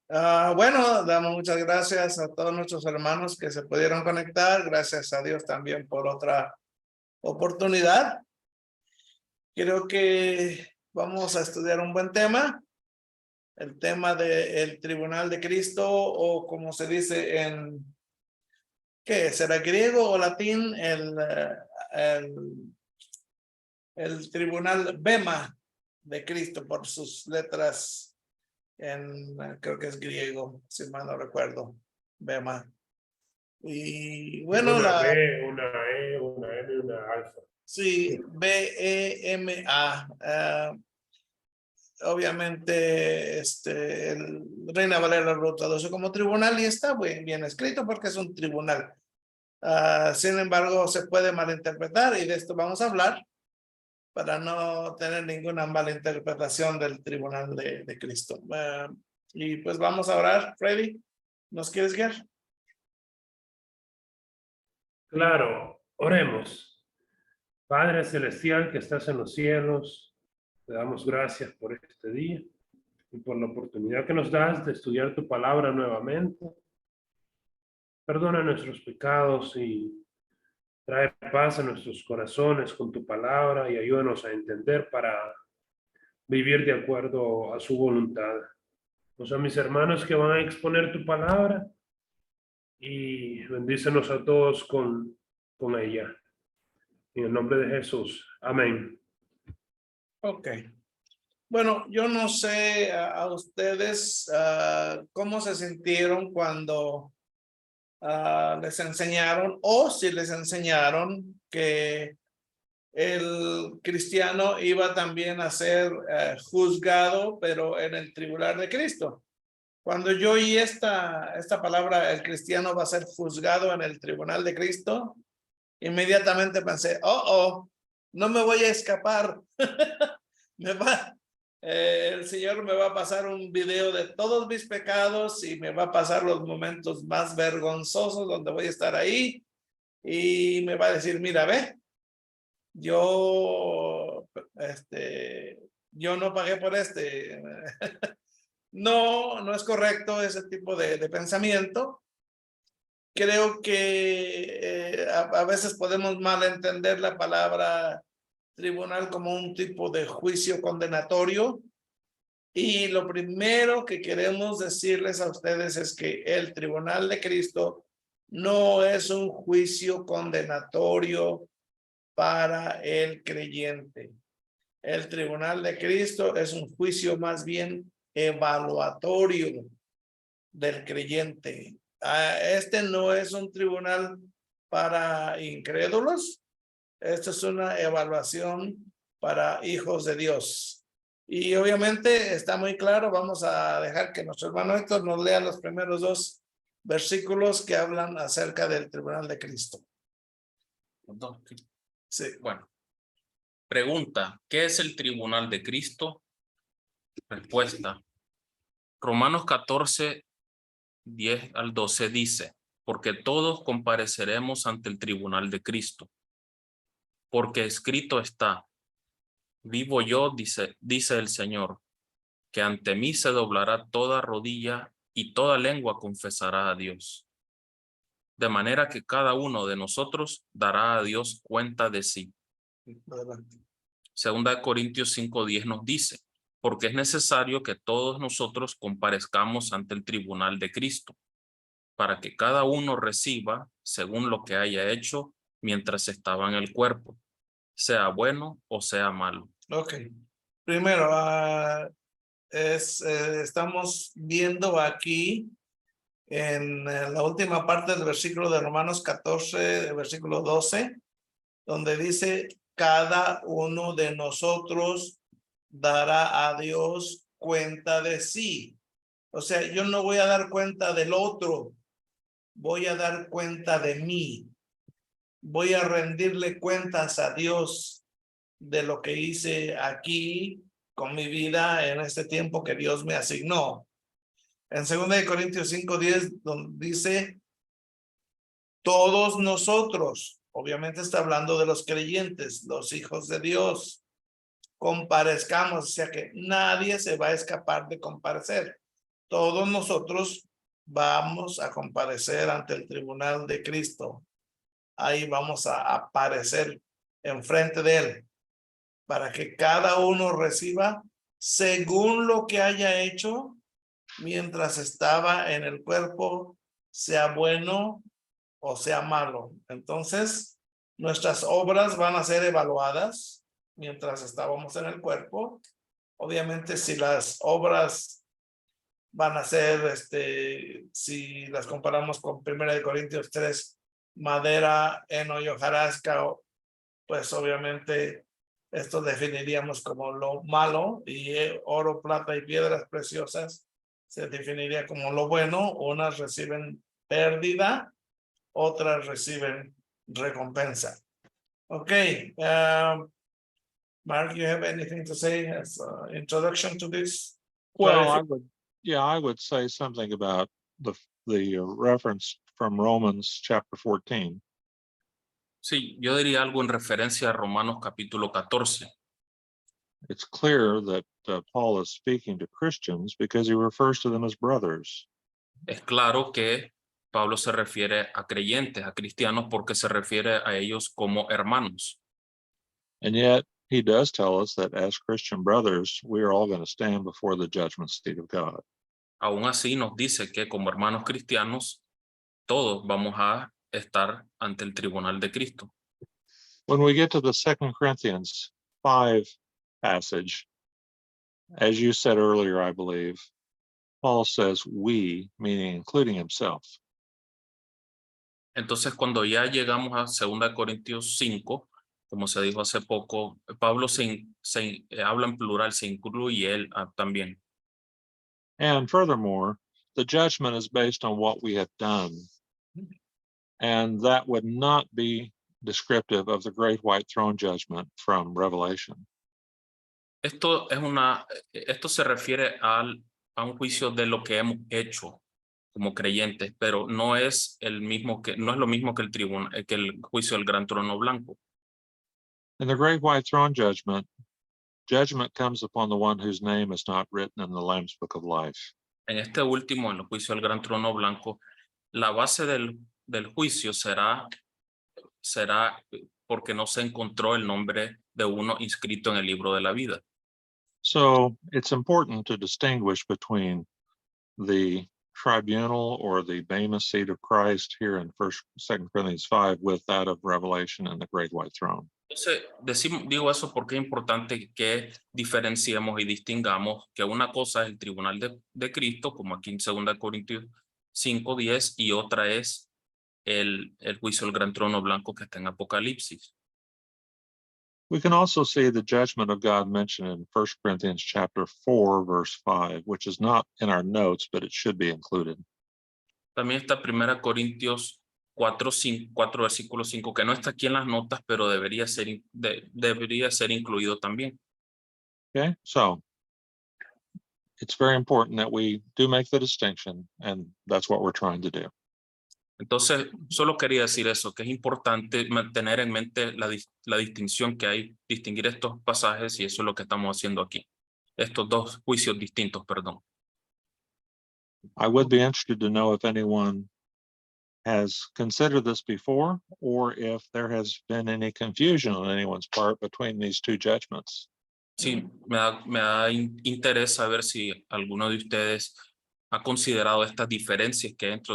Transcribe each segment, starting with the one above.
Bueno, damos muchas gracias a todos nuestros hermanos que se pudieron conectar. Gracias a Dios también por otra oportunidad. Creo que vamos a estudiar un buen tema, el tema del Tribunal de Cristo, o como se dice ¿qué? ¿Será griego o latín? El Tribunal Bema de Cristo por sus letras creo que es griego, si mal no recuerdo, Bema. Y Tiene bueno, una B, una E, una M y una alfa. sí, BEMA. Obviamente, el Reina Valera lo traduce como tribunal y está bien escrito porque es un tribunal. Sin embargo, se puede malinterpretar y de esto vamos a hablar para no tener ninguna mala interpretación del tribunal de Cristo. Y pues vamos a orar. Freddy, ¿nos quieres guiar? Claro, oremos. Padre Celestial que estás en los cielos, te damos gracias por este día y por la oportunidad que nos das de estudiar tu palabra nuevamente. Perdona nuestros pecados y trae paz a nuestros corazones con tu palabra y ayúdanos a entender para vivir de acuerdo a su voluntad. Pues a mis hermanos que van a exponer tu palabra y bendícenos a todos con ella. En el nombre de Jesús. Amén. Ok. Bueno, yo no sé a ustedes cómo se sintieron cuando les enseñaron o si les enseñaron que el cristiano iba también a ser juzgado, pero en el tribunal de Cristo. Cuando yo oí esta palabra, el cristiano va a ser juzgado en el tribunal de Cristo, inmediatamente pensé, no me voy a escapar. El Señor me va a pasar un video de todos mis pecados y me va a pasar los momentos más vergonzosos donde voy a estar ahí y me va a decir, mira, ve, yo, yo no pagué por No, no es correcto ese tipo de pensamiento. Creo que a veces podemos malentender la palabra tribunal como un tipo de juicio condenatorio. Y lo primero que queremos decirles a ustedes es que el tribunal de Cristo no es un juicio condenatorio para el creyente. El tribunal de Cristo es un juicio más bien evaluatorio del creyente. Este no es un tribunal para incrédulos. Esto es una evaluación para hijos de Dios. Y obviamente está muy claro, vamos a dejar que nuestro hermano Héctor nos lea los primeros dos versículos que hablan acerca del tribunal de Cristo. Sí. Bueno, pregunta, ¿qué es el tribunal de Cristo? Respuesta, Romanos 14, 10 al 12 dice, porque todos compareceremos ante el tribunal de Cristo, porque escrito está, vivo yo, dice el Señor, que ante mí se doblará toda rodilla y toda lengua confesará a Dios. De manera que cada uno de nosotros dará a Dios cuenta de sí. Segunda de Corintios 5:10 nos dice, porque es necesario que todos nosotros comparezcamos ante el tribunal de Cristo, para que cada uno reciba según lo que haya hecho mientras estaba en el cuerpo, sea bueno o sea malo. Ok. Primero, estamos viendo aquí en la última parte del versículo de Romanos 14, versículo 12, donde dice, cada uno de nosotros dará a Dios cuenta de sí. O sea, yo no voy a dar cuenta del otro, voy a dar cuenta de mí. Voy a rendirle cuentas a Dios de lo que hice aquí con mi vida en este tiempo que Dios me asignó. En 2 Corintios 5:10, donde dice, todos nosotros, obviamente está hablando de los creyentes, los hijos de Dios, comparezcamos, o sea que nadie se va a escapar de comparecer. todos nosotros vamos a comparecer ante el tribunal de Cristo. Ahí vamos a aparecer enfrente de él para que cada uno reciba según lo que haya hecho mientras estaba en el cuerpo, sea bueno o sea malo. Entonces, nuestras obras van a ser evaluadas mientras estábamos en el cuerpo. Obviamente, si las obras van a ser, si las comparamos con 1 Corintios 3, madera, heno y hojarasca, pues obviamente esto definiríamos como lo malo, y oro, plata y piedras preciosas se definiría como lo bueno. Unas reciben pérdida, otras reciben recompensa. Okay, Mark, you have anything to say as an introduction to this? Well, I would say something about the reference from Romans chapter 14. Sí, yo diría algo en referencia a Romanos capítulo 14. It's clear that Paul is speaking to Christians because he refers to them as brothers. Es claro que Pablo se refiere a creyentes, a cristianos, porque se refiere a ellos como hermanos. And yet he does tell us that as Christian brothers, we are all going to stand before the judgment seat of God. Aún así nos dice que como hermanos cristianos, todos vamos a estar ante el tribunal de Cristo. When we get to the 2 Corinthians 5 passage, as you said earlier, I believe, Paul says we, meaning including himself. Entonces, cuando ya llegamos a 2 Corintios 5, como se dijo hace poco, Pablo habla en plural, se incluye él también. And furthermore, the judgment is based on what we have done. And that would not be descriptive of the great white throne judgment from Revelation. Esto se refiere a un juicio de lo que hemos hecho como creyentes, pero no es lo mismo que el juicio del gran trono blanco. In the great white throne judgment, judgment comes upon the one whose name is not written in the Lamb's book of life. En este último, en el juicio del gran trono blanco, la base del juicio será porque no se encontró el nombre de uno inscrito en el libro de la vida. So it's important to distinguish between the tribunal or the Bema seat of Christ here in 2 Corinthians 5 with that of Revelation and the great white throne. Entonces, digo eso porque es importante que diferenciemos y distingamos que una cosa es el tribunal de Cristo, como aquí en 2 Corintios 5:10, y otra es el juicio del gran trono blanco que está en Apocalipsis. We can also see the judgment of God mentioned in 1 Corinthians chapter 4, verse 5, which is not in our notes, but it should be included. También está 1 Corintios 4, versículo 5, que no está aquí en las notas, pero debería ser incluido también. Okay, so it's very important that we do make the distinction, and that's what we're trying to do. Entonces, solo quería decir eso, que es importante mantener en mente la distinción que hay, distinguir estos pasajes, y eso es lo que estamos haciendo aquí. Estos dos juicios distintos, perdón. I would be interested to know if anyone has considered this before, or if there has been any confusion on anyone's part between these two judgments. Sí, me da interés saber si alguno de ustedes ha considerado estas diferencias que hay entre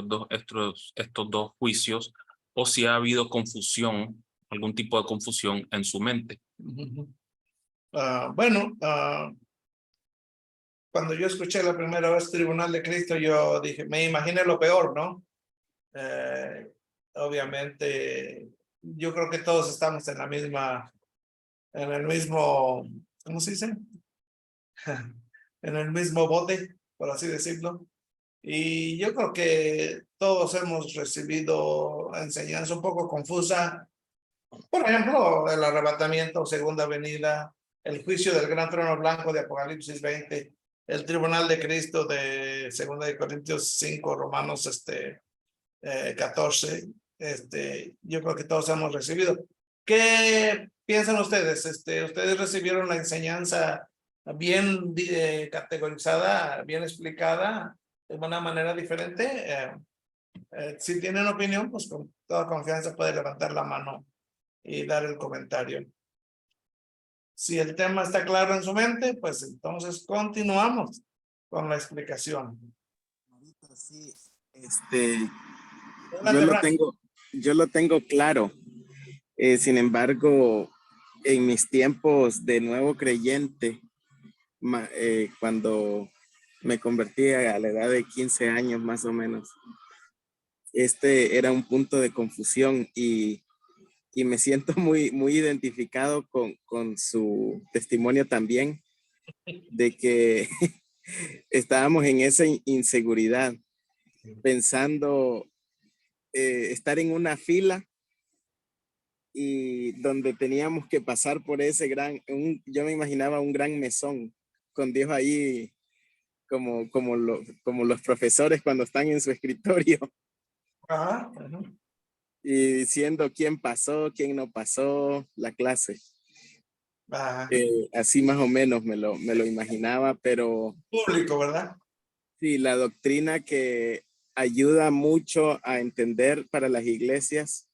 estos dos juicios, o si ha habido confusión, algún tipo de confusión en su mente. Cuando yo escuché la primera vez Tribunal de Cristo, yo dije, me imaginé lo peor, ¿no? Obviamente, yo creo que todos estamos en el mismo, ¿cómo se dice? En el mismo bote, por así decirlo. Y yo creo que todos hemos recibido enseñanza un poco confusa. Por ejemplo, el arrebatamiento, segunda venida, el juicio del gran trono blanco de Apocalipsis 20, el tribunal de Cristo de 2 Corintios 5, Romanos 14. Yo creo que todos hemos recibido. ¿Qué piensan ustedes? ¿Ustedes recibieron la enseñanza bien categorizada, bien explicada? de una manera diferente, si tienen opinión, pues con toda confianza puede levantar la mano y dar el comentario. Si el tema está claro en su mente, pues entonces continuamos con la explicación. Sí, Adelante, Frank. yo lo tengo claro. Sin embargo, en mis tiempos de nuevo creyente, cuando me convertí a la edad de 15 años más o menos, era un punto de confusión y me siento muy identificado con su testimonio también, de que estábamos en esa inseguridad, pensando estar en una fila y donde teníamos que pasar por ese yo me imaginaba un gran mesón con Dios ahí como los profesores cuando están en su escritorio Ajá, ajá. y diciendo quién pasó, quién no pasó la clase. Ajá. Así más o menos me lo imaginaba, pero Público, ¿verdad? sí, la doctrina que ayuda mucho a entender para las iglesias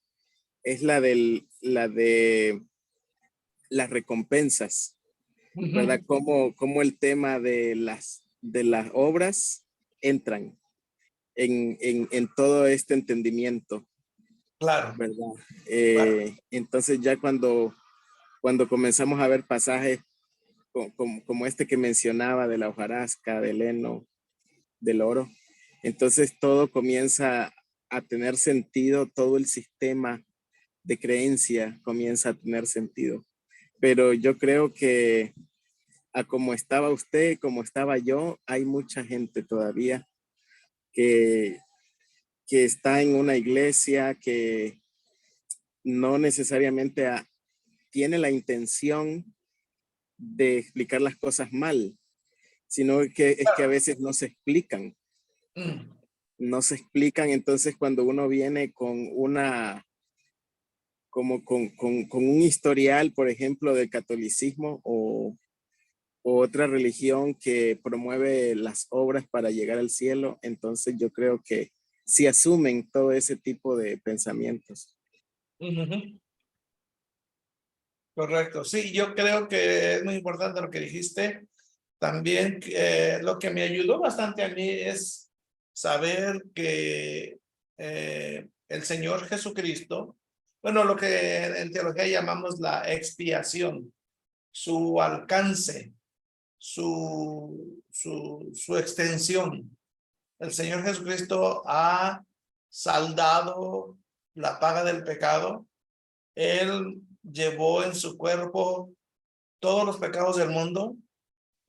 es la de las recompensas, ¿verdad? Cómo el tema de las obras entran en todo este entendimiento, Claro. ¿verdad? Claro. Entonces ya cuando comenzamos a ver pasajes como este que mencionaba de la hojarasca, del heno, del oro, entonces todo comienza a tener sentido, todo el sistema de creencia comienza a tener sentido. Pero yo creo que a como estaba usted, como estaba yo, hay mucha gente todavía que está en una iglesia que no necesariamente tiene la intención de explicar las cosas mal, sino que es que a veces no se explican. No se explican, entonces cuando uno viene con con un historial, por ejemplo, del catolicismo o otra religión que promueve las obras para llegar al cielo, entonces yo creo que sí asumen todo ese tipo de pensamientos. Correcto. Sí, yo creo que es muy importante lo que dijiste. También lo que me ayudó bastante a mí es saber que el Señor Jesucristo, bueno, lo que en teología llamamos la expiación, su alcance, su extensión. El Señor Jesucristo ha saldado la paga del pecado. Él llevó en su cuerpo todos los pecados del mundo.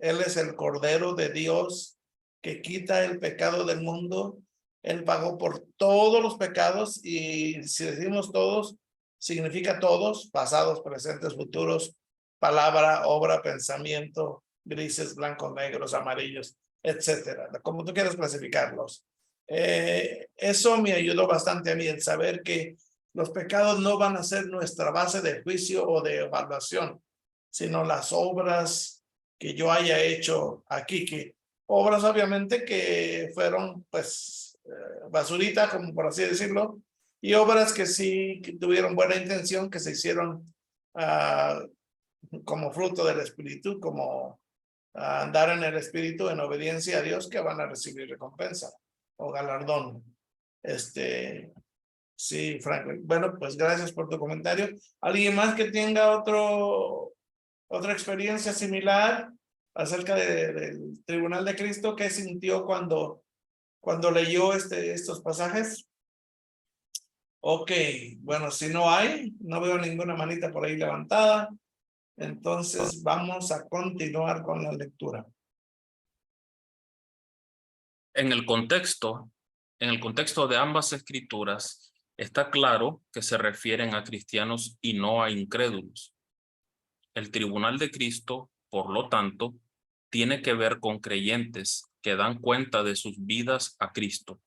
Él es el Cordero de Dios que quita el pecado del mundo. Él pagó por todos los pecados y si decimos todos, significa todos, pasados, presentes, futuros, palabra, obra, pensamiento, grises, blancos, negros, amarillos, etcétera, como tú quieras clasificarlos. Eso me ayudó bastante a mí, el saber que los pecados no van a ser nuestra base de juicio o de evaluación, sino las obras que yo haya hecho aquí, que obras obviamente que fueron pues basurita, como por así decirlo, y obras que sí que tuvieron buena intención, que se hicieron como fruto del Espíritu, como andar en el Espíritu en obediencia a Dios, que van a recibir recompensa o galardón. Sí, Franklin. Bueno, pues gracias por tu comentario. ¿Alguien más que tenga otra experiencia similar acerca del Tribunal de Cristo? ¿Qué sintió cuando leyó estos pasajes? Ok, bueno, si no hay, no veo ninguna manita por ahí levantada, entonces vamos a continuar con la lectura. En el contexto de ambas escrituras, está claro que se refieren a cristianos y no a incrédulos. El tribunal de Cristo, por lo tanto, tiene que ver con creyentes que dan cuenta de sus vidas a Cristo.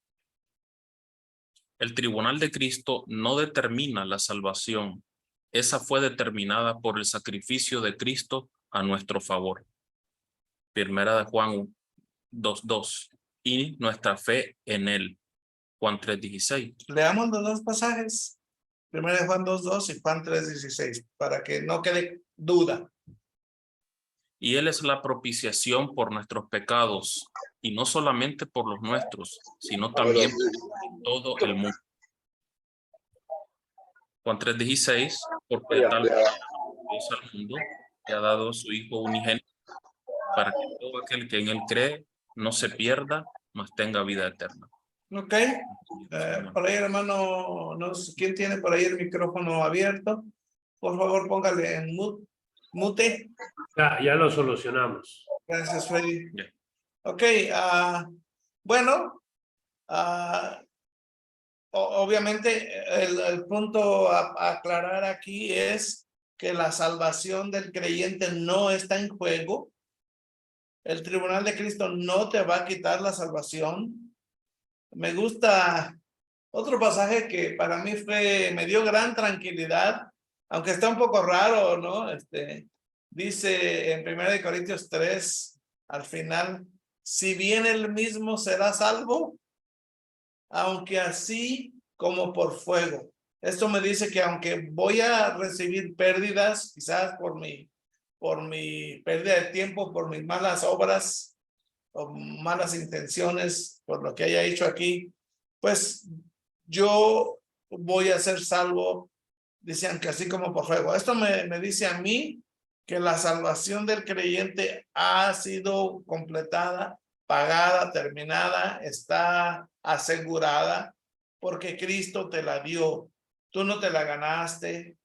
El tribunal de Cristo no determina la salvación. Esa fue determinada por el sacrificio de Cristo a nuestro favor. Primera de Juan 2:2. y nuestra fe en él. Juan 3:16. Leamos los dos pasajes. Primero de Juan 2:2 y Juan 3:16, para que no quede duda. Y él es la propiciación por nuestros pecados, y no solamente por los nuestros, sino también por todo el mundo. Juan 3:16, porque de tal manera amó Dios al mundo, que ha dado a su Hijo unigénito, para que todo aquel que en él cree no se pierda, mas tenga vida eterna. Ok. Por ahí, hermano, no sé, ¿quién tiene por ahí el micrófono abierto? Por favor, póngale en mute. Ya lo solucionamos. Gracias, Freddy. Ya. Ok, bueno, obviamente el punto a aclarar aquí es que la salvación del creyente no está en juego. El tribunal de Cristo no te va a quitar la salvación. Me gusta otro pasaje que para mí me dio gran tranquilidad, aunque está un poco raro, ¿no? Dice en 1 Corintios 3, al final, si bien él mismo será salvo, aunque así como por fuego. Esto me dice que aunque voy a recibir pérdidas, quizás por mi pérdida de tiempo, por mis malas obras o malas intenciones, por lo que haya hecho aquí, pues yo voy a ser salvo, dicen que así como por fuego. Esto me dice a mí que la salvación del creyente ha sido completada, pagada, terminada, está asegurada, porque Cristo te la dio. Tú no te la ganaste.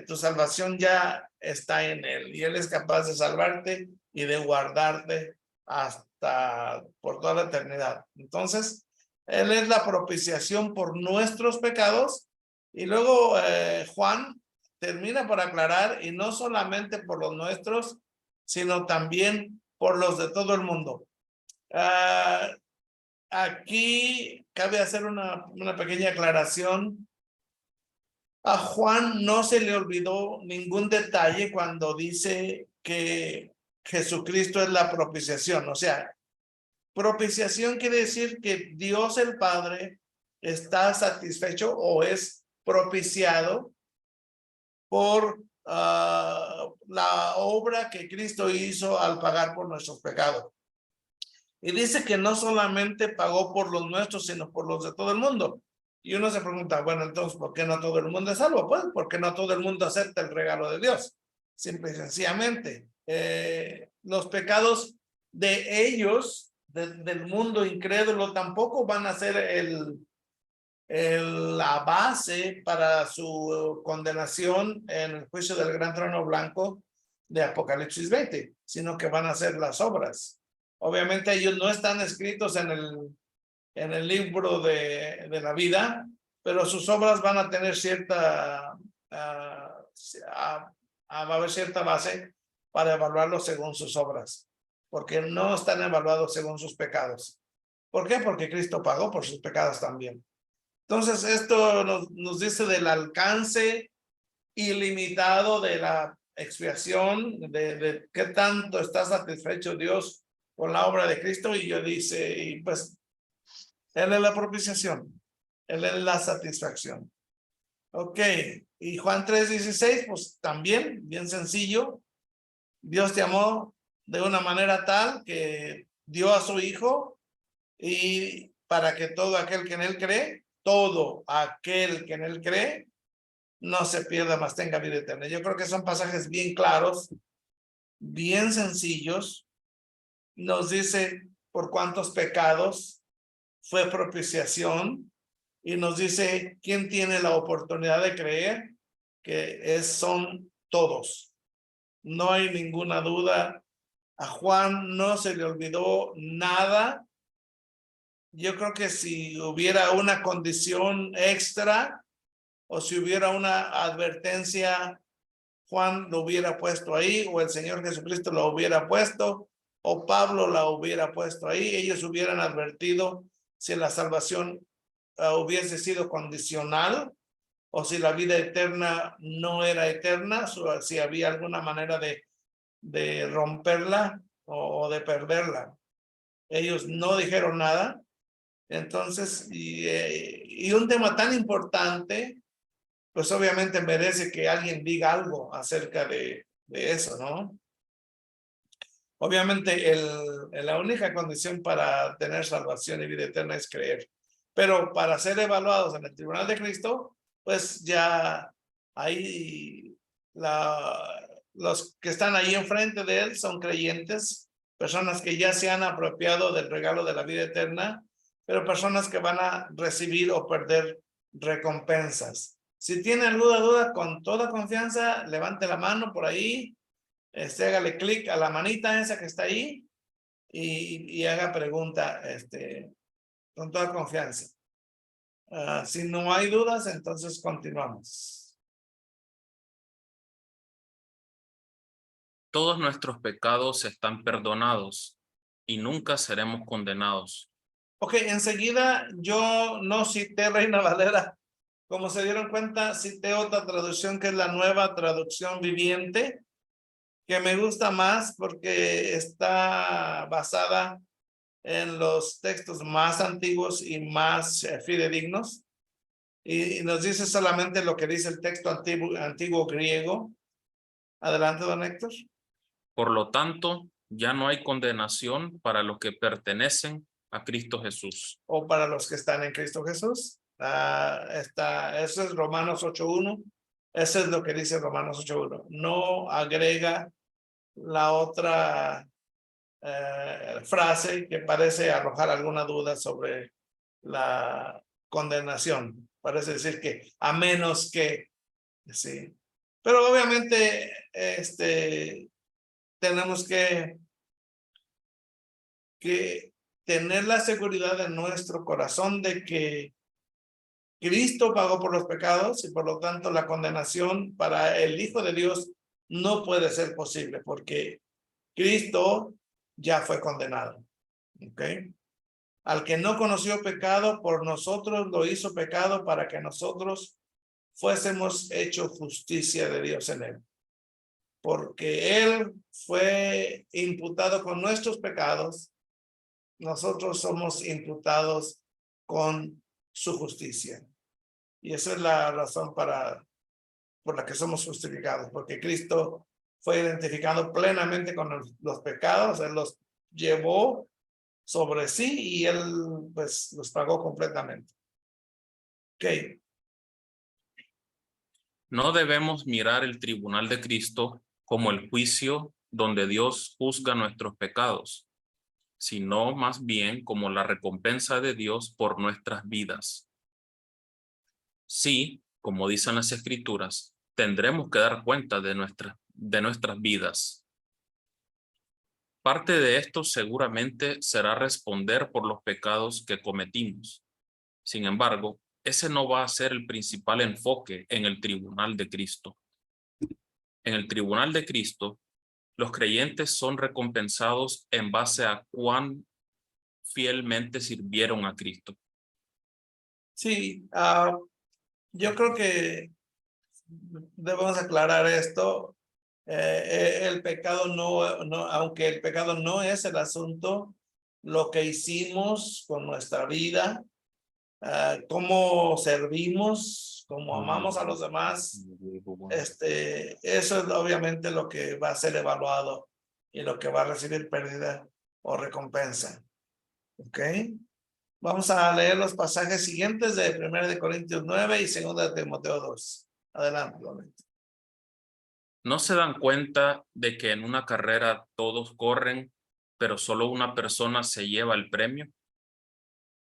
Tu salvación ya está en él y él es capaz de salvarte y de guardarte hasta por toda la eternidad. Entonces, él es la propiciación por nuestros pecados. Y luego Juan termina por aclarar, y no solamente por los nuestros, sino también por los de todo el mundo. Aquí cabe hacer una pequeña aclaración. A Juan no se le olvidó ningún detalle cuando dice que Jesucristo es la propiciación. O sea, propiciación quiere decir que Dios el Padre está satisfecho o es propiciado por la obra que Cristo hizo al pagar por nuestros pecados. Y dice que no solamente pagó por los nuestros, sino por los de todo el mundo. Y uno se pregunta, bueno, entonces, ¿por qué no todo el mundo es salvo? Pues, porque no todo el mundo acepta el regalo de Dios. Simple y sencillamente. Los pecados de ellos, del mundo incrédulo, tampoco van a ser la base para su condenación en el juicio del gran trono blanco de Apocalipsis 20, sino que van a ser las obras. Obviamente ellos no están escritos en el libro de la vida, pero sus obras van a tener va a haber cierta base para evaluarlos según sus obras, porque no están evaluados según sus pecados. ¿Por qué? Porque Cristo pagó por sus pecados también. Entonces, esto nos dice del alcance ilimitado de la expiación, de qué tanto está satisfecho Dios con la obra de Cristo. Y yo dice, y pues, Él es la propiciación, Él es la satisfacción. Ok, y Juan 3:16, pues también, bien sencillo. Dios te amó de una manera tal que dio a su Hijo, y para que todo aquel que en Él cree, todo aquel que en Él cree, no se pierda, mas tenga vida eterna. Yo creo que son pasajes bien claros, bien sencillos. Nos dice por cuántos pecados fue propiciación, y nos dice quién tiene la oportunidad de creer, que son todos. No hay ninguna duda. A Juan no se le olvidó nada. Yo creo que si hubiera una condición extra o si hubiera una advertencia, Juan lo hubiera puesto ahí, o el Señor Jesucristo lo hubiera puesto, o Pablo la hubiera puesto ahí. Ellos hubieran advertido si la salvación hubiese sido condicional, o si la vida eterna no era eterna, o si había alguna manera de romperla o de perderla. ellos no dijeron nada. Entonces, y un tema tan importante, pues obviamente merece que alguien diga algo acerca de eso, ¿no? Obviamente la única condición para tener salvación y vida eterna es creer. Pero para ser evaluados en el tribunal de Cristo, pues ya ahí los que están ahí enfrente de él son creyentes, personas que ya se han apropiado del regalo de la vida eterna, pero personas que van a recibir o perder recompensas. Si tienen alguna duda, con toda confianza, levante la mano por ahí, hágale clic a la manita esa que está ahí y haga pregunta con toda confianza. Si no hay dudas, entonces continuamos. Todos nuestros pecados están perdonados y nunca seremos condenados. Ok, enseguida yo no cité Reina Valera. Como se dieron cuenta, cité otra traducción que es la Nueva Traducción Viviente, que me gusta más porque está basada en los textos más antiguos y más fidedignos. Y nos dice solamente lo que dice el texto antiguo griego. Adelante, don Héctor. Por lo tanto, ya no hay condenación para los que pertenecen a Cristo Jesús. O para los que están en Cristo Jesús. Eso es Romanos 8:1. Eso es lo que dice Romanos 8:1. No agrega la otra frase que parece arrojar alguna duda sobre la condenación. Parece decir que a menos que, sí. Pero obviamente tenemos que tener la seguridad en nuestro corazón de que Cristo pagó por los pecados y por lo tanto la condenación para el Hijo de Dios no puede ser posible porque Cristo ya fue condenado. ¿Ok? Al que no conoció pecado, por nosotros lo hizo pecado para que nosotros fuésemos hecho justicia de Dios en él. Porque él fue imputado con nuestros pecados, nosotros somos imputados con su justicia. Y esa es la razón por la que somos justificados, porque Cristo fue identificado plenamente con los pecados, él los llevó sobre sí y él pues los pagó completamente. Ok. No debemos mirar el tribunal de Cristo como el juicio donde Dios juzga nuestros pecados, sino más bien como la recompensa de Dios por nuestras vidas. Sí, como dicen las Escrituras, tendremos que dar cuenta de nuestras vidas. Parte de esto seguramente será responder por los pecados que cometimos. Sin embargo, ese no va a ser el principal enfoque en el tribunal de Cristo. En el tribunal de Cristo, los creyentes son recompensados en base a cuán fielmente sirvieron a Cristo. Sí, yo creo que debemos aclarar esto. El pecado no, aunque el pecado no es el asunto, lo que hicimos con nuestra vida, cómo servimos, cómo amamos a los demás, eso es obviamente lo que va a ser evaluado y lo que va a recibir pérdida o recompensa. ¿Ok? Vamos a leer los pasajes siguientes de 1 Corintios 9 y 2 Timoteo 2. Adelante, Lorenzo. ¿No se dan cuenta de que en una carrera todos corren, pero solo una persona se lleva el premio?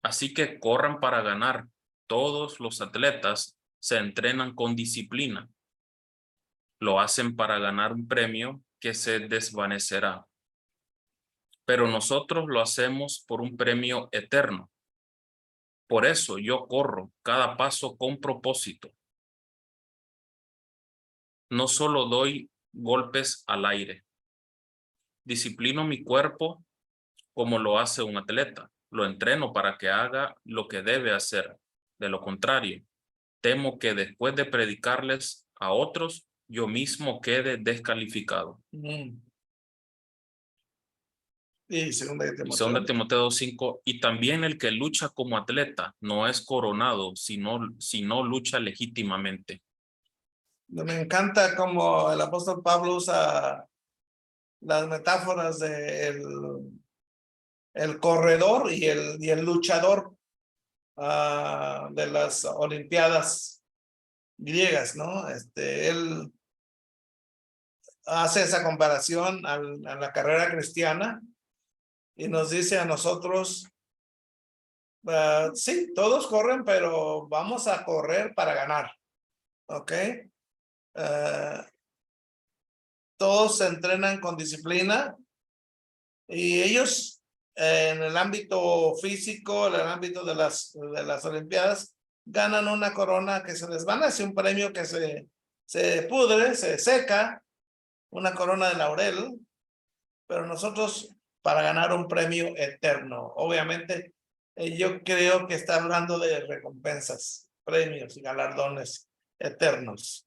Así que corran para ganar. Todos los atletas se entrenan con disciplina. Lo hacen para ganar un premio que se desvanecerá. Pero nosotros lo hacemos por un premio eterno. Por eso yo corro cada paso con propósito. No solo doy golpes al aire. Disciplino mi cuerpo como lo hace un atleta. Lo entreno para que haga lo que debe hacer. De lo contrario, temo que después de predicarles a otros, yo mismo quede descalificado. Y segunda de Y Timoteo. segunda de Timoteo 2:5, y también el que lucha como atleta no es coronado, sino lucha legítimamente. Me encanta cómo el apóstol Pablo usa las metáforas de el corredor y el luchador de las Olimpiadas griegas, ¿no? Él hace esa comparación a la carrera cristiana y nos dice a nosotros, sí, todos corren, pero vamos a correr para ganar, ¿ok? Todos se entrenan con disciplina y ellos en el ámbito físico, en el ámbito de las Olimpiadas, ganan una corona que se desvanece, un premio que se pudre, se seca, una corona de laurel, pero nosotros para ganar un premio eterno. Obviamente, yo creo que está hablando de recompensas, premios y galardones eternos.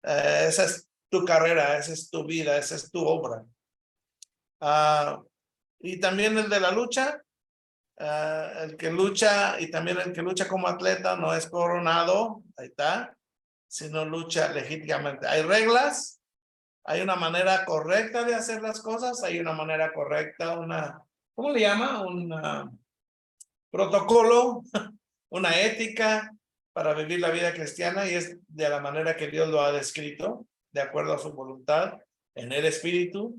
Esa es tu carrera, esa es tu vida, esa es tu obra. Y también el de la lucha, el que lucha y también el que lucha como atleta no es coronado, ahí está, sino lucha legítimamente. Hay reglas, hay una manera correcta de hacer las cosas, hay una manera correcta, ¿cómo le llama? Un protocolo, una ética para vivir la vida cristiana y es de la manera que Dios lo ha descrito, de acuerdo a su voluntad, en el Espíritu.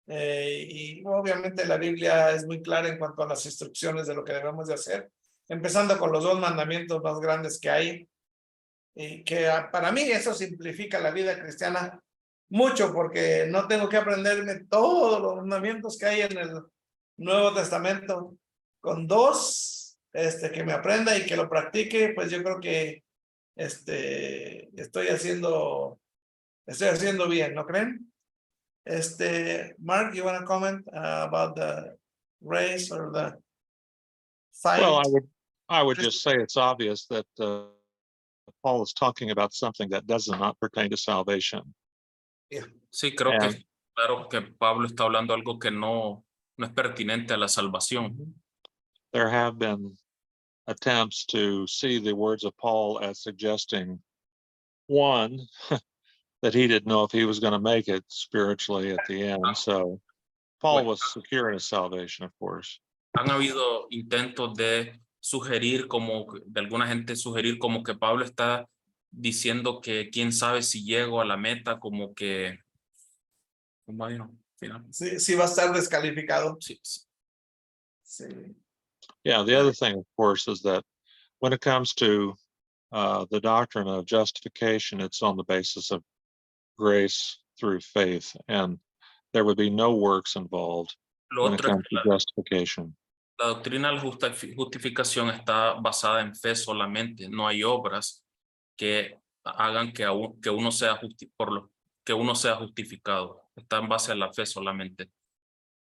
Y obviamente la Biblia es muy clara en cuanto a las instrucciones de lo que debemos de hacer, empezando con los 2 mandamientos más grandes que hay, y que para mí eso simplifica la vida cristiana mucho, porque no tengo que aprenderme todos los mandamientos que hay en el Nuevo Testamento. Con 2, que me aprenda y que lo practique, pues yo creo que estoy haciendo bien, ¿no creen? Mark, you want to comment about the race or the fight? Well, I would just say it's obvious that Paul is talking about something that does not pertain to salvation. Sí, creo que And- es claro que Pablo está hablando algo que no es pertinente a la salvación. There have been attempts to see the words of Paul as suggesting, one, that he didn't know if he was going to make it spiritually at the end. So Paul was secure in his salvation, of course. Han habido intentos de sugerir de alguna gente sugerir como que Pablo está diciendo que quién sabe si llego a la meta, como que final. Sí va a estar descalificado. Sí, sí. Sí. Yeah, the other thing, of course, is that when it comes to the doctrine of justification, it's on the basis of grace through faith, and there would be no works involved Lo when it otro es comes que to justification. la doctrina de la justificación está basada en fe solamente, no hay obras que hagan que uno sea que uno sea justificado. Está en base a la fe solamente.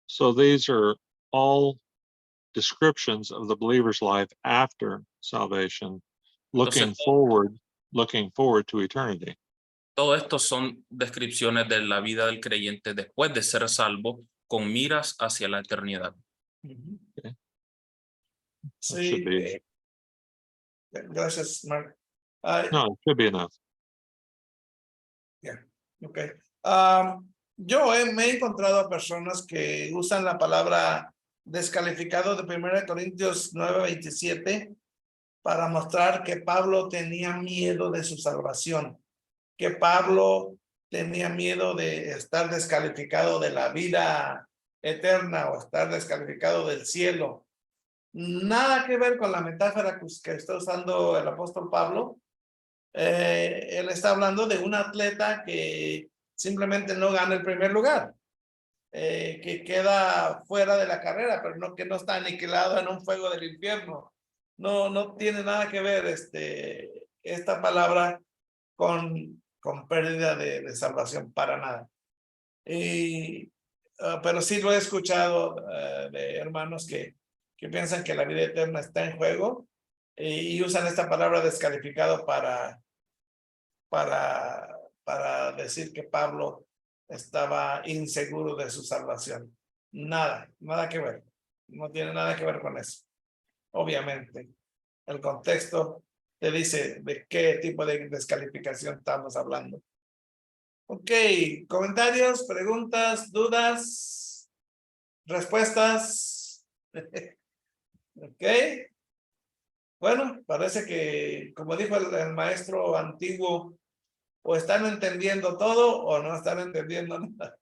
So these are all descriptions of the believer's life after salvation, looking Entonces, forward to eternity. Todo esto son descripciones de la vida del creyente después de ser salvo con miras hacia la eternidad. Okay. Sí. Should be, Gracias, Mark. no, it should be enough. Okay. Yo me he encontrado a personas que usan la palabra descalificado de 1 Corintios 9:27 para mostrar que Pablo tenía miedo de su salvación, que Pablo tenía miedo de estar descalificado de la vida eterna o estar descalificado del cielo. Nada que ver con la metáfora que está usando el apóstol Pablo. Él está hablando de un atleta que simplemente no gana el primer lugar, que queda fuera de la carrera, pero que no está aniquilado en un fuego del infierno. No tiene nada que ver esta palabra con pérdida de salvación, para nada. Pero sí lo he escuchado de hermanos que piensan que la vida eterna está en juego y usan esta palabra descalificado para decir que Pablo estaba inseguro de su salvación. Nada que ver. No tiene nada que ver con eso. Obviamente, el contexto te dice de qué tipo de descalificación estamos hablando. Ok, comentarios, preguntas, dudas, respuestas. Ok. Bueno, parece que, como dijo el maestro antiguo, o están entendiendo todo o no están entendiendo nada.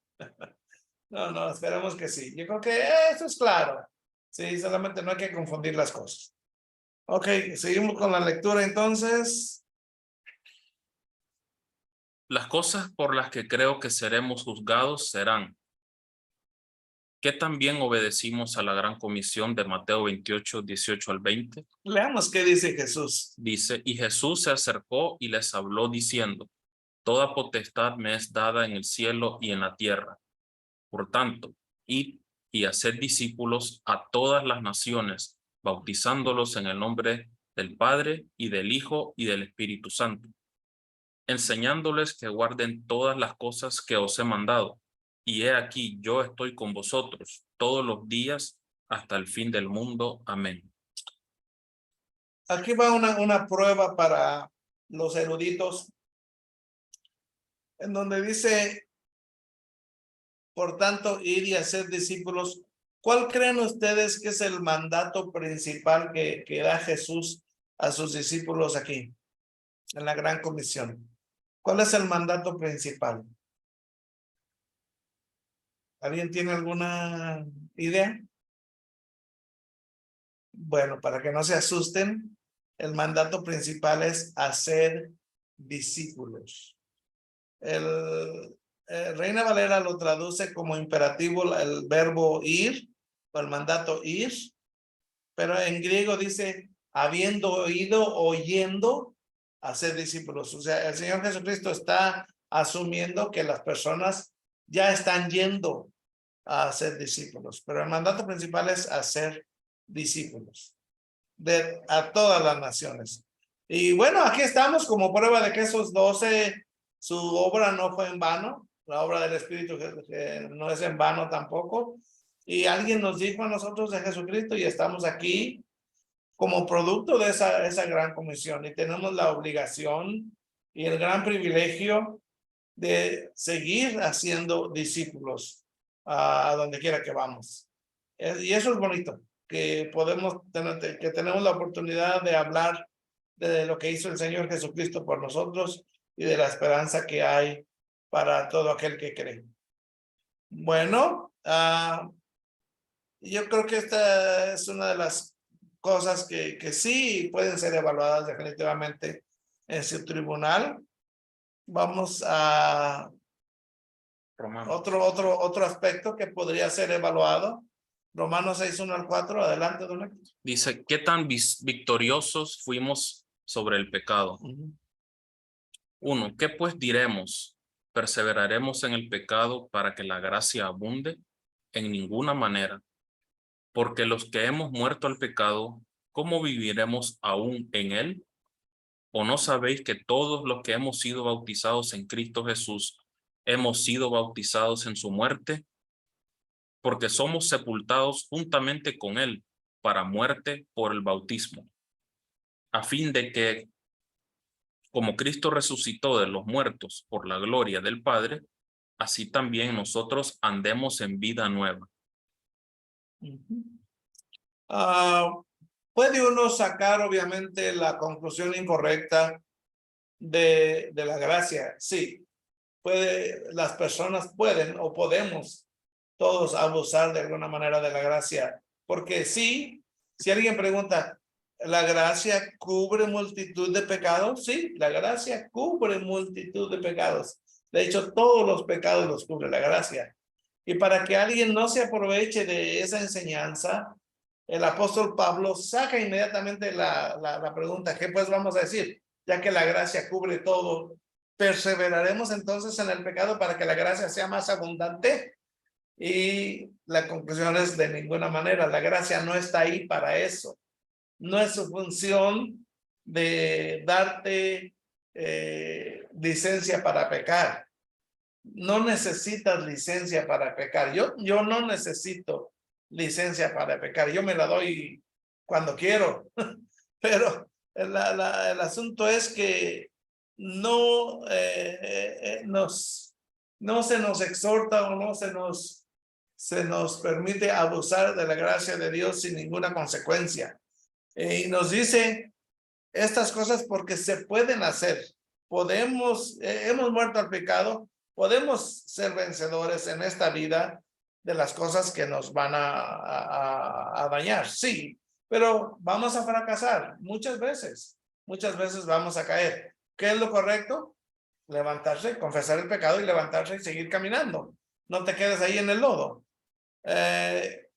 No, esperemos que sí. Yo creo que eso es claro. Sí, solamente no hay que confundir las cosas. Ok, seguimos con la lectura entonces. Las cosas por las que creo que seremos juzgados serán: ¿qué también obedecimos a la gran comisión de Mateo 28, 18 al 20? Leamos qué dice Jesús. Dice, y Jesús se acercó y les habló diciendo, toda potestad me es dada en el cielo y en la tierra. Por tanto, id y haced discípulos a todas las naciones, bautizándolos en el nombre del Padre y del Hijo y del Espíritu Santo, enseñándoles que guarden todas las cosas que os he mandado. Y he aquí, yo estoy con vosotros todos los días hasta el fin del mundo. Amén. Aquí va una prueba para los eruditos, en donde dice, por tanto, ir y hacer discípulos. ¿Cuál creen ustedes que es el mandato principal que da Jesús a sus discípulos aquí, en la gran comisión? ¿Cuál es el mandato principal? ¿Alguien tiene alguna idea? Bueno, para que no se asusten, el mandato principal es hacer discípulos. Reina Valera lo traduce como imperativo el verbo ir, o el mandato ir, pero en griego dice habiendo oído, oyendo, hacer discípulos. O sea, el Señor Jesucristo está asumiendo que las personas ya están yendo a hacer discípulos, pero el mandato principal es hacer discípulos a todas las naciones. Y bueno, aquí estamos como prueba de que esos 12, su obra no fue en vano, la obra del Espíritu que no es en vano tampoco. Y alguien nos dijo a nosotros de Jesucristo y estamos aquí como producto de esa gran comisión y tenemos la obligación y el gran privilegio de seguir haciendo discípulos a donde quiera que vamos. Y eso es bonito, que podemos tener, que tenemos la oportunidad de hablar de lo que hizo el Señor Jesucristo por nosotros y de la esperanza que hay para todo aquel que cree. Bueno, yo creo que esta es una de las cosas que sí pueden ser evaluadas definitivamente en su tribunal. Vamos a Romanos. otro aspecto que podría ser evaluado. Romanos 6, 1 al 4. Adelante, don Héctor. Dice, ¿qué tan victoriosos fuimos sobre el pecado? 1. ¿Qué pues diremos? ¿Perseveraremos en el pecado para que la gracia abunde? En ninguna manera. Porque los que hemos muerto al pecado, ¿cómo viviremos aún en él? ¿O no sabéis que todos los que hemos sido bautizados en Cristo Jesús, hemos sido bautizados en su muerte? Porque somos sepultados juntamente con él para muerte por el bautismo, a fin de que, como Cristo resucitó de los muertos por la gloria del Padre, así también nosotros andemos en vida nueva. Puede uno sacar obviamente la conclusión incorrecta de la gracia. Sí, las personas pueden o podemos todos abusar de alguna manera de la gracia. Porque sí, si alguien pregunta, ¿la gracia cubre multitud de pecados? Sí, la gracia cubre multitud de pecados. De hecho, todos los pecados los cubre la gracia. Y para que alguien no se aproveche de esa enseñanza, el apóstol Pablo saca inmediatamente la pregunta, ¿qué pues vamos a decir? Ya que la gracia cubre todo, ¿perseveraremos entonces en el pecado para que la gracia sea más abundante? Y la conclusión es de ninguna manera, la gracia no está ahí para eso. No es su función de darte licencia para pecar. no necesitas licencia para pecar. Yo no necesito licencia para pecar. Yo me la doy cuando quiero. Pero el asunto es que no se nos exhorta o no se nos permite abusar de la gracia de Dios sin ninguna consecuencia. Y nos dice estas cosas porque se pueden hacer. Podemos, hemos muerto al pecado, podemos ser vencedores en esta vida de las cosas que nos van a dañar, sí, pero vamos a fracasar muchas veces vamos a caer. ¿Qué es lo correcto? Levantarse, confesar el pecado y levantarse y seguir caminando. No te quedes ahí en el lodo. El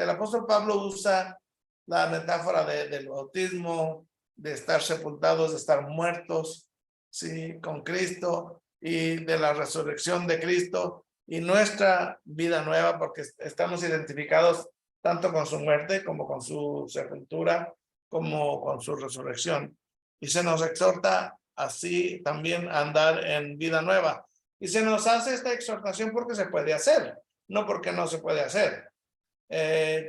apóstol Pablo usa la metáfora del bautismo, de estar sepultados, de estar muertos, sí, con Cristo, y de la resurrección de Cristo y nuestra vida nueva, porque estamos identificados tanto con su muerte como con su sepultura, como con su resurrección. Y se nos exhorta así también a andar en vida nueva. Y se nos hace esta exhortación porque se puede hacer, no porque no se puede hacer.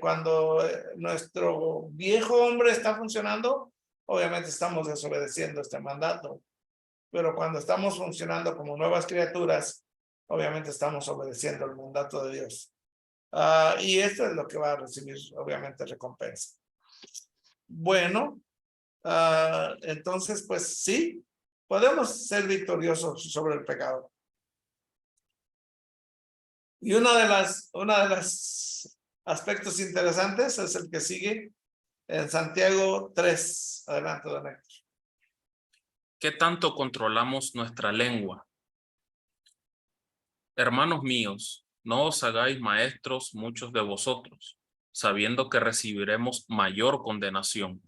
Cuando nuestro viejo hombre está funcionando, obviamente estamos desobedeciendo este mandato. Pero cuando estamos funcionando como nuevas criaturas, obviamente estamos obedeciendo el mandato de Dios. Y esto es lo que va a recibir, obviamente, recompensa. Bueno, entonces, pues sí, podemos ser victoriosos sobre el pecado. Y una de las aspectos interesantes es el que sigue en Santiago 3. Adelante, don Héctor. ¿Qué tanto controlamos nuestra lengua? Hermanos míos, no os hagáis maestros muchos de vosotros, sabiendo que recibiremos mayor condenación,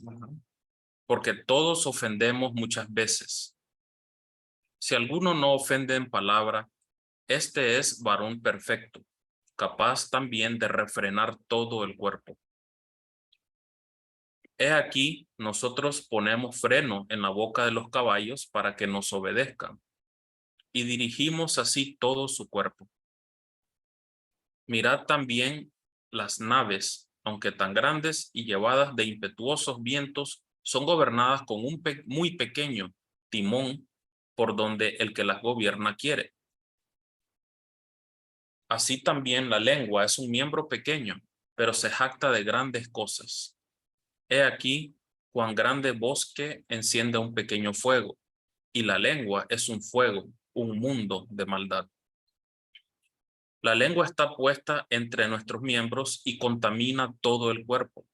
porque todos ofendemos muchas veces. Si alguno no ofende en palabra, este es varón perfecto, capaz también de refrenar todo el cuerpo. He aquí, nosotros ponemos freno en la boca de los caballos para que nos obedezcan, y dirigimos así todo su cuerpo. Mirad también las naves, aunque tan grandes y llevadas de impetuosos vientos, son gobernadas con un muy pequeño timón por donde el que las gobierna quiere. Así también la lengua es un miembro pequeño, pero se jacta de grandes cosas. He aquí cuán grande bosque enciende un pequeño fuego, y la lengua es un fuego, un mundo de maldad. La lengua está puesta entre nuestros miembros y contamina todo el cuerpo,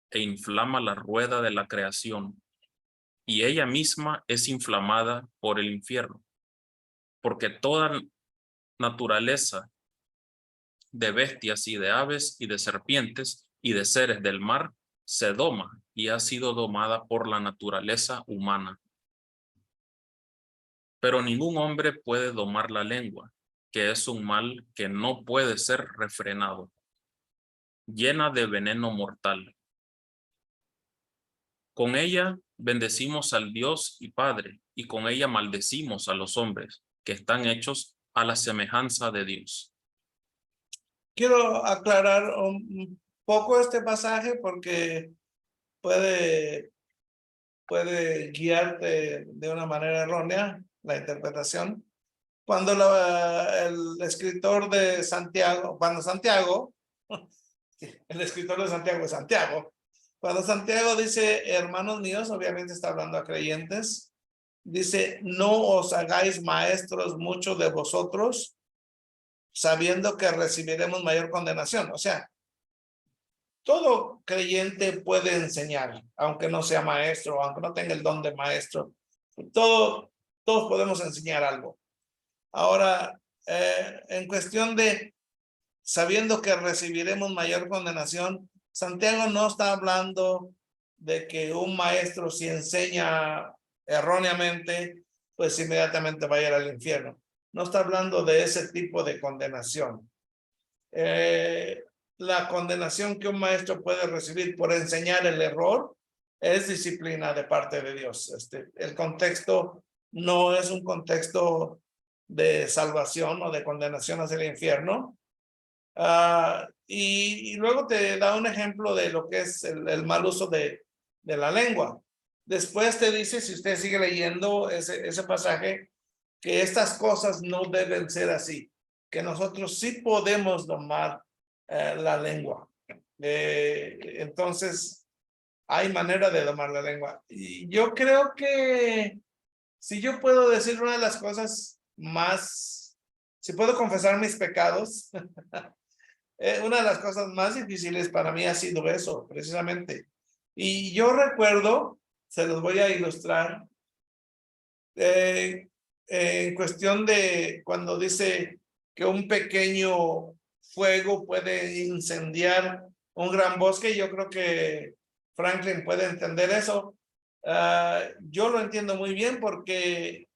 e inflama la rueda de la creación, y ella misma es inflamada por el infierno, porque toda naturaleza de bestias y de aves y de serpientes y de seres del mar se doma y ha sido domada por la naturaleza humana. Pero ningún hombre puede domar la lengua, que es un mal que no puede ser refrenado, llena de veneno mortal. Con ella bendecimos al Dios y Padre, y con ella maldecimos a los hombres, que están hechos a la semejanza de Dios. Quiero aclarar un poco este pasaje porque puede guiarte de una manera errónea la interpretación. Cuando el escritor de Santiago, el escritor de Santiago es Santiago, cuando Santiago dice, hermanos míos, obviamente está hablando a creyentes, dice, no os hagáis maestros muchos de vosotros, sabiendo que recibiremos mayor condenación. O sea, todo creyente puede enseñar, aunque no sea maestro, aunque no tenga el don de maestro. Todos podemos enseñar algo. Ahora, en cuestión de sabiendo que recibiremos mayor condenación, Santiago no está hablando de que un maestro si enseña erróneamente, pues inmediatamente va a ir al infierno. No está hablando de ese tipo de condenación. La condenación que un maestro puede recibir por enseñar el error es disciplina de parte de Dios. El contexto no es un contexto de salvación o de condenación hacia el infierno. Y luego te da un ejemplo de lo que es el mal uso de la lengua. Después te dice, si usted sigue leyendo ese pasaje, que estas cosas no deben ser así, que nosotros sí podemos domar la lengua. Entonces, hay manera de domar la lengua. Y yo creo que si yo puedo decir una de las cosas más, si puedo confesar mis pecados, una de las cosas más difíciles para mí ha sido eso, precisamente. Y yo recuerdo, se los voy a ilustrar, en cuestión de cuando dice que un pequeño fuego puede incendiar un gran bosque, yo creo que Franklin puede entender eso. Yo lo entiendo muy bien porque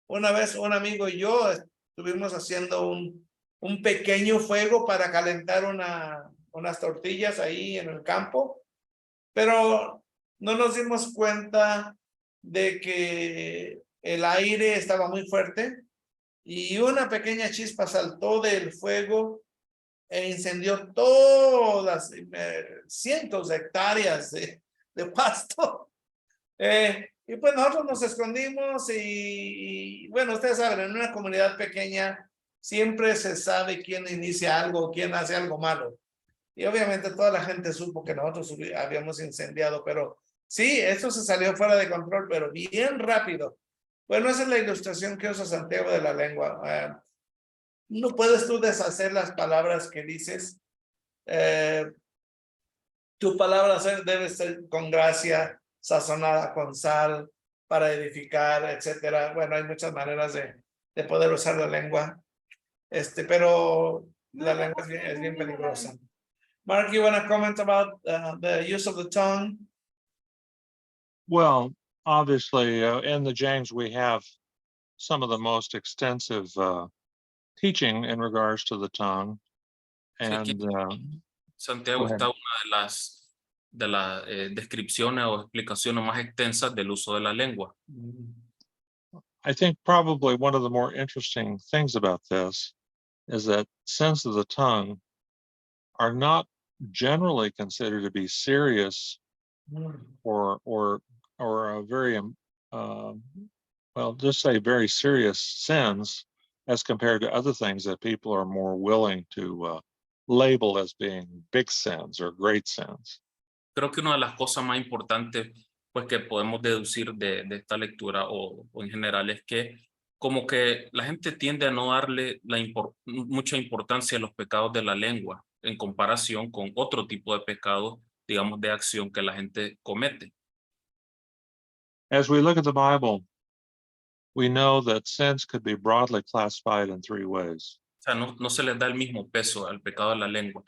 una vez un amigo y yo estuvimos haciendo un pequeño fuego para calentar unas tortillas ahí en el campo, pero no nos dimos cuenta de que el aire estaba muy fuerte y una pequeña chispa saltó del fuego e incendió todas cientos de hectáreas de pasto. Y pues nosotros nos escondimos y bueno, ustedes saben, en una comunidad pequeña siempre se sabe quién inicia algo, quién hace algo malo. Y obviamente toda la gente supo que nosotros habíamos incendiado, pero sí, eso se salió fuera de control, pero bien rápido. Bueno, esa es la ilustración que usa Santiago de la lengua. No puedes tú deshacer las palabras que dices. Tu palabra debe ser con gracia, sazonada con sal, para edificar, etcétera. Bueno, hay muchas maneras de poder usar la lengua, pero la lengua es bien peligrosa. Mark, you want to comment about the use of the tongue? Well, obviously, in the James, we have some of the most extensive teaching in regards to the tongue. Sí, aquí And Santiago go ahead. está una de las descripciones o explicaciones más extensas del uso de la lengua. I think probably one of the more interesting things about this is that sins of the tongue are not generally considered to be serious or a very well, just say very serious sins as compared to other things that people are more willing to label as being big sins or great sins. Creo que una de las cosas más importantes pues, que podemos deducir de esta lectura o en general es que como que la gente tiende a no darle mucha importancia a los pecados de la lengua en comparación con otro tipo de pecados, digamos, de acción que la gente comete. As we look at the Bible, we know that sins could be broadly classified in three ways. O sea, no se les da el mismo peso al pecado de la lengua.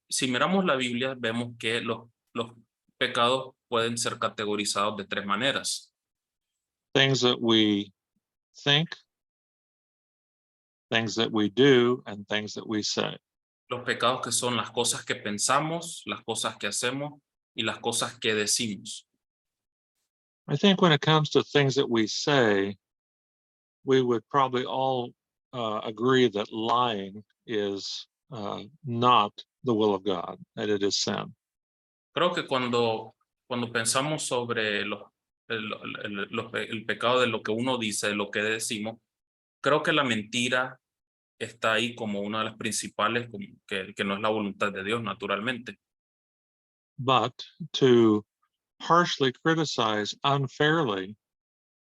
Si miramos la Biblia, vemos que los pecados pueden ser categorizados de tres maneras. Things that we think, things that we do, and things that we say. Los pecados que son las cosas que pensamos, las cosas que hacemos y las cosas que decimos. I think when it comes to things that we say, we would probably all agree that lying is not the will of God, that it is sin. Creo que cuando pensamos sobre el pecado de lo que uno dice, de lo que decimos, creo que la mentira está ahí como una de las principales, que no es la voluntad de Dios, naturalmente. But to harshly criticize unfairly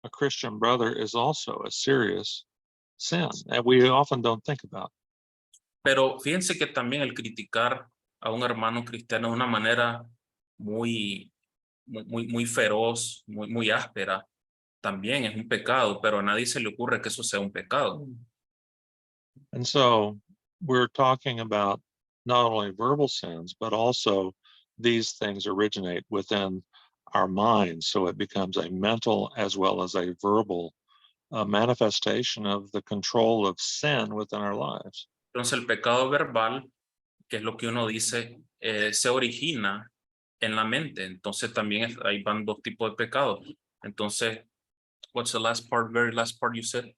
a Christian brother is also a serious sin that we often don't think about. Pero fíjense que también el criticar a un hermano cristiano de una manera muy feroz, muy áspera, también es un pecado, pero a nadie se le ocurre que eso sea un pecado. And so we're talking about not only verbal sins, but also these things originate within our minds. So it becomes a mental as well as a verbal manifestation of the control of sin within our lives. Entonces el pecado verbal, que es lo que uno dice, se origina en la mente. Entonces también ahí van dos tipos de pecados. Entonces What's the last part, very last part you said?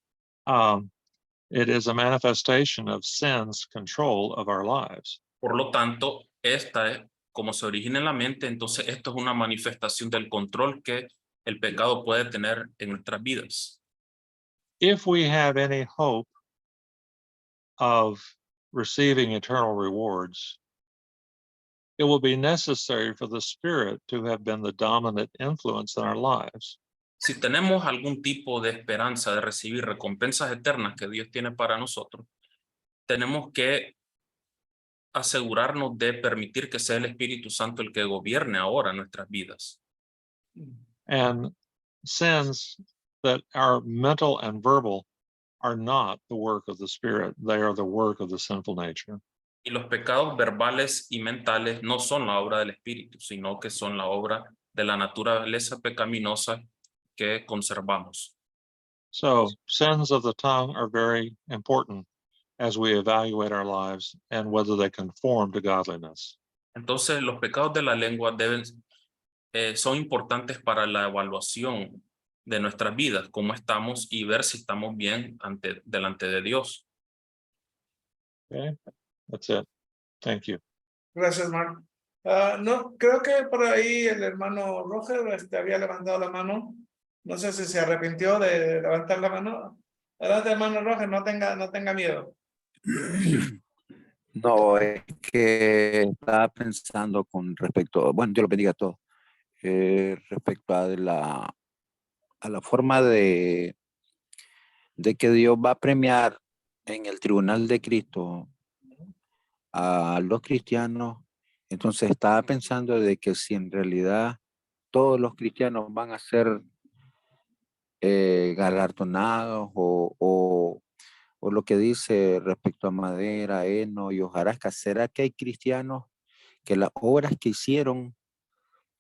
It is a manifestation of sin's control of our lives. Por lo tanto, esta es, como se origina en la mente, entonces esto es una manifestación del control que el pecado puede tener en nuestras vidas. If we have any hope of receiving eternal rewards, it will be necessary for the Spirit to have been the dominant influence in our lives. Si tenemos algún tipo de esperanza de recibir recompensas eternas que Dios tiene para nosotros, tenemos que asegurarnos de permitir que sea el Espíritu Santo el que gobierne ahora nuestras vidas. And sins that are mental and verbal are not the work of the Spirit. They are the work of the sinful nature. Y los pecados verbales y mentales no son la obra del Espíritu, sino que son la obra de la naturaleza pecaminosa que conservamos. So sins of the tongue are very important as we evaluate our lives and whether they conform to godliness. Entonces, los pecados de la lengua son importantes para la evaluación de nuestras vidas, cómo estamos y ver si estamos bien delante de Dios. Okay, that's it. Thank you. Gracias, Mark. No, creo que por ahí el hermano Roger había levantado la mano. No sé si se arrepintió de levantar la mano. Adelante, hermano Roger, no tenga miedo. No, es que estaba pensando con respecto, bueno, Dios lo bendiga a todos, respecto a la forma de que Dios va a premiar en el tribunal de Cristo a los cristianos. Entonces estaba pensando de que si en realidad todos los cristianos van a ser galardonados o lo que dice respecto a madera, heno y hojarasca, ¿será que hay cristianos que las obras que hicieron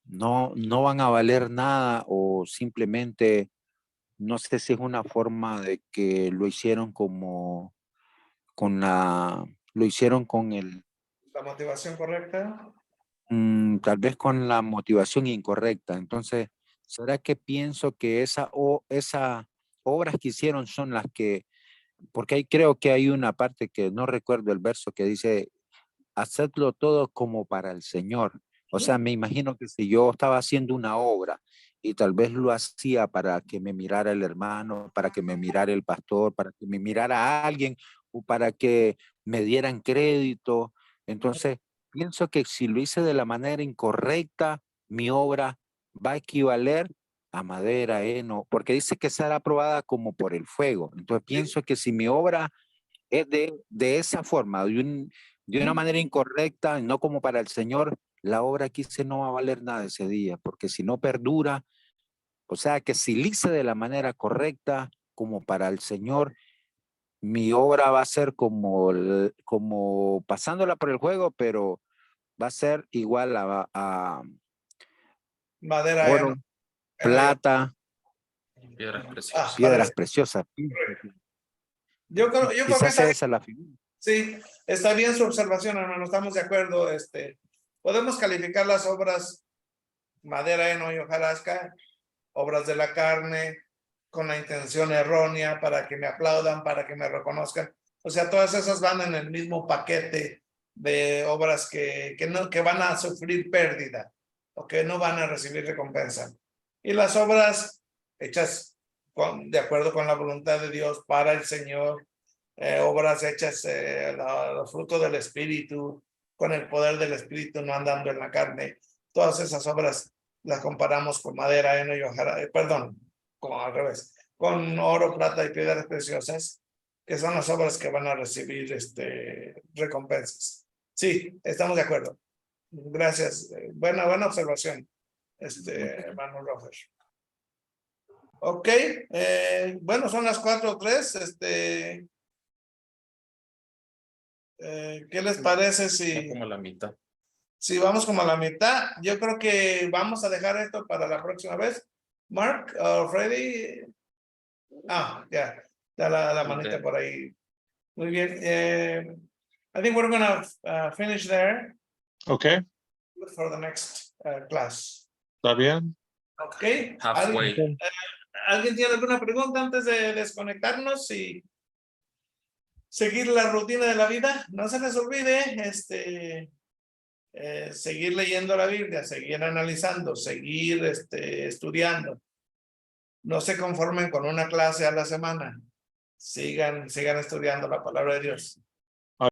no van a valer nada o simplemente, no sé si es una forma de que lo hicieron lo hicieron con La motivación correcta. tal vez con la motivación incorrecta? Entonces, ¿será que pienso que esas obras que hicieron son las que, porque ahí creo que hay una parte que no recuerdo el verso que dice, hacedlo todo como para el Señor. O sea, me imagino que si yo estaba haciendo una obra y tal vez lo hacía para que me mirara el hermano, para que me mirara el pastor, para que me mirara alguien o para que me dieran crédito, entonces pienso que si lo hice de la manera incorrecta, mi obra va a equivaler a madera, heno, porque dice que será aprobada como por el fuego. Entonces pienso que si mi obra es de esa forma, de una manera incorrecta, no como para el Señor, la obra aquí no va a valer nada ese día, porque si no perdura, o sea que si lo hice de la manera correcta, como para el Señor, mi obra va a ser como pasándola por el juego, pero va a ser igual a Madera, oro, heno. plata, Piedras preciosas. piedras preciosas. Yo creo que Quizás está, esa es la figura. sí, está bien su observación, hermano, estamos de acuerdo. Podemos calificar las obras madera, heno y hojarasca, obras de la carne, con la intención errónea para que me aplaudan, para que me reconozcan. O sea, todas esas van en el mismo paquete de obras que van a sufrir pérdida o que no van a recibir recompensa. Y las obras hechas de acuerdo con la voluntad de Dios para el Señor, obras hechas los frutos del Espíritu, con el poder del Espíritu, no andando en la carne. Todas esas obras las comparamos con madera, heno y hojarasca, perdón, como al revés, con oro, plata y piedras preciosas, que son las obras que van a recibir recompensas. Sí, estamos de acuerdo. Gracias. Buena observación, hermano Roger. Ok, bueno, son las 4:03. ¿Qué les parece si... Como la mitad. Si vamos como a la mitad, yo creo que vamos a dejar esto para la próxima vez. Mark, Freddy. Ya, da la manita Okay. por ahí. Muy bien. I think we're gonna finish there Okay, for the next class. ¿está bien? Okay. Halfway. ¿Alguien tiene alguna pregunta antes de desconectarnos y seguir la rutina de la vida? No se les olvide seguir leyendo la Biblia, seguir analizando, seguir estudiando. No se conformen con una clase a la semana. Sigan estudiando la palabra de Dios.